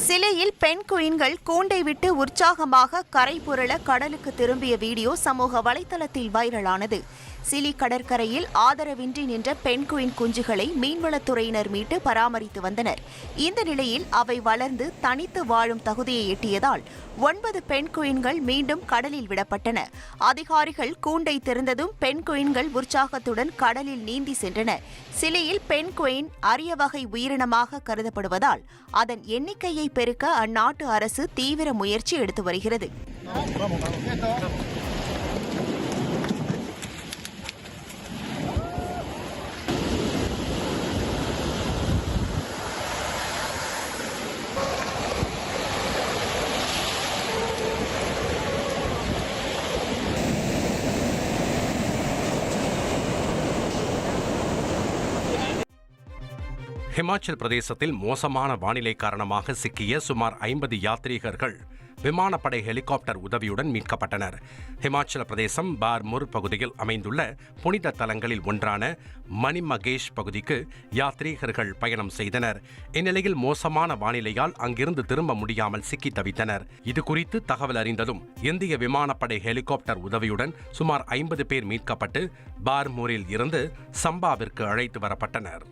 சிலியில் பெண் குயின்கள் கூண்டை விட்டு உற்சாகமாக கரை புரள கடலுக்கு திரும்பிய வீடியோ சமூக வலைதளத்தில் வைரலானது. சிலி கடற்கரையில் ஆதரவின்றி நின்ற பெண் குயின் குஞ்சுகளை மீன்வளத்துறையினர் மீட்டு பராமரித்து வந்தனர். இந்த நிலையில் அவை வளர்ந்து தனித்து வாழும் தகுதியை எட்டியதால் 9 பெண் குயின்கள் மீண்டும் கடலில் விடப்பட்டன. அதிகாரிகள் கூண்டை திறந்ததும் பெண் குயின்கள் உற்சாகத்துடன் கடலில் நீந்தி சென்றன. சிலியில் பெண் குயின் அரிய வகை உயிரினமாக கருதப்படுவதால் அதன் எண்ணிக்கையை பெருக்க அந்நாட்டு அரசு தீவிர முயற்சி எடுத்து வருகிறது. ஹிமாச்சல் பிரதேசத்தில் மோசமான வானிலை காரணமாக சிக்கிய சுமார் 50 யாத்ரீகர்கள் விமானப்படை ஹெலிகாப்டர் உதவியுடன் மீட்கப்பட்டனர். ஹிமாச்சல பிரதேசம் பார்முர் பகுதியில் அமைந்துள்ள புனித தலங்களில் ஒன்றான மணிமகேஷ் பகுதிக்கு யாத்ரீகர்கள் பயணம் செய்தனர். இந்நிலையில் மோசமான வானிலையால் அங்கிருந்து திரும்ப முடியாமல் சிக்கி தவித்தனர். இதுகுறித்து தகவல் அறிந்ததும் இந்திய விமானப்படை ஹெலிகாப்டர் உதவியுடன் சுமார் 50 பேர் மீட்கப்பட்டு பார்முரில் இருந்து சம்பாவிற்கு அழைத்து வரப்பட்டனர்.